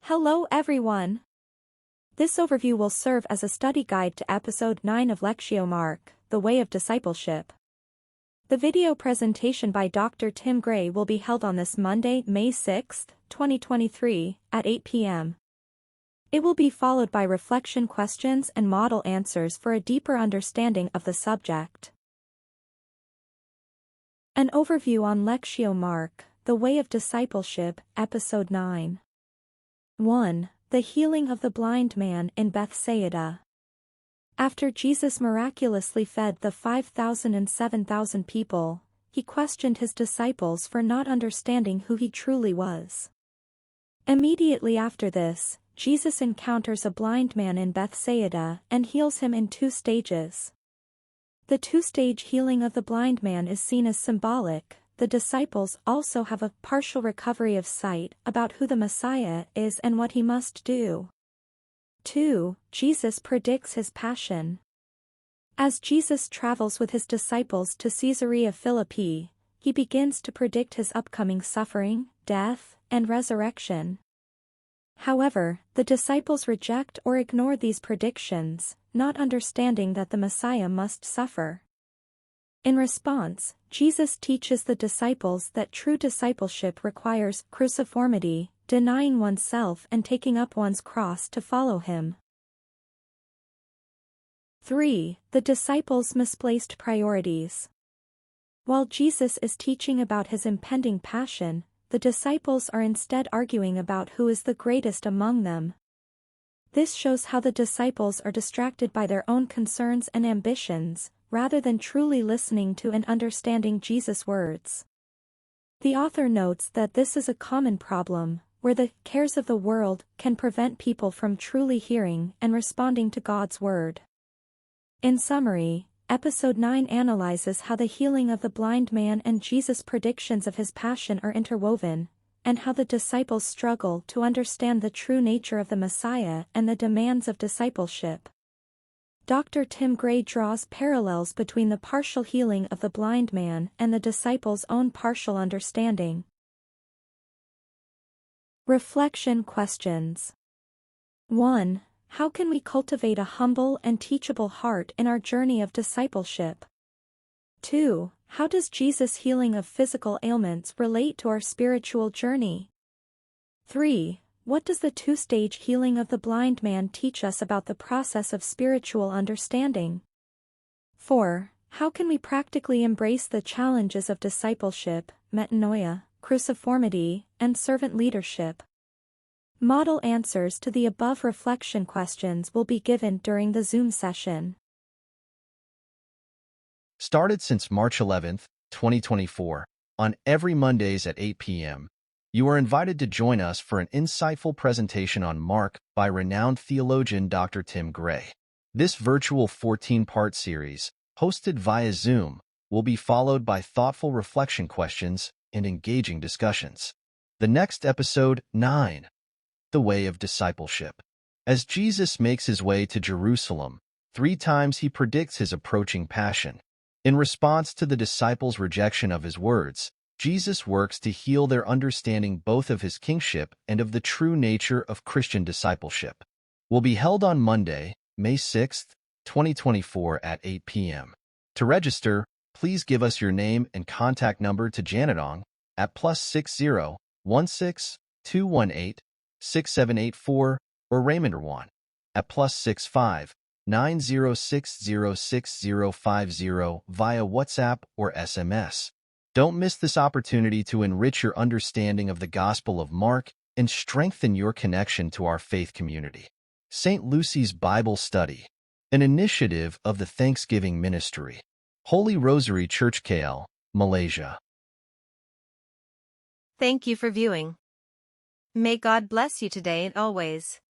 Hello everyone! This overview will serve as a study guide to Episode 9 of Lectio Mark, The Way of Discipleship. The video presentation by Dr. Tim Gray will be held on this Monday, May 6, 2023, at 8 p.m. It will be followed by reflection questions and model answers for a deeper understanding of the subject. An overview on Lectio Mark, The Way of Discipleship, Episode 9. 1. The healing of the blind man in Bethsaida. After Jesus miraculously fed the 5,000 and 7,000 people, he questioned his disciples for not understanding who he truly was. Immediately after this, Jesus encounters a blind man in Bethsaida and heals him in two stages. The two-stage healing of the blind man is seen as symbolic. The disciples also have a partial recovery of sight about who the Messiah is and what he must do. 2. Jesus predicts his passion. As Jesus travels with his disciples to Caesarea Philippi, he begins to predict his upcoming suffering, death, and resurrection. However, the disciples reject or ignore these predictions, not understanding that the Messiah must suffer. In response, Jesus teaches the disciples that true discipleship requires cruciformity, denying oneself and taking up one's cross to follow him. 3. The disciples' misplaced priorities. While Jesus is teaching about his impending passion, the disciples are instead arguing about who is the greatest among them. This shows how the disciples are distracted by their own concerns and ambitions, rather than truly listening to and understanding Jesus' words. The author notes that this is a common problem, where the cares of the world can prevent people from truly hearing and responding to God's word. In summary, Episode 9 analyzes how the healing of the blind man and Jesus' predictions of his passion are interwoven, and how the disciples struggle to understand the true nature of the Messiah and the demands of discipleship. Dr. Tim Gray draws parallels between the partial healing of the blind man and the disciples' own partial understanding. Reflection questions. 1. How can we cultivate a humble and teachable heart in our journey of discipleship? 2. How does Jesus' healing of physical ailments relate to our spiritual journey? 3. What does the two-stage healing of the blind man teach us about the process of spiritual understanding? 4. How can we practically embrace the challenges of discipleship, metanoia, cruciformity, and servant leadership? Model answers to the above reflection questions will be given during the Zoom session. Started since March 11, 2024, on every Mondays at 8 p.m. You are invited to join us for an insightful presentation on Mark by renowned theologian Dr. Tim Gray. This virtual 14-part series, hosted via Zoom, will be followed by thoughtful reflection questions and engaging discussions. The next episode, 9. The Way of Discipleship. As Jesus makes his way to Jerusalem, 3 times he predicts his approaching passion. In response to the disciples' rejection of his words, Jesus works to heal their understanding both of his kingship and of the true nature of Christian discipleship. Will be held on Monday, May 6, 2024 at 8 p.m. To register, please give us your name and contact number to Janet Ong at +60 16 218 6784 or Raymond Erwan at +65 90606050 via WhatsApp or SMS. Don't miss this opportunity to enrich your understanding of the Gospel of Mark and strengthen your connection to our faith community. St. Lucy's Bible Study, an initiative of the Thanksgiving Ministry. Holy Rosary Church KL, Malaysia. Thank you for viewing. May God bless you today and always.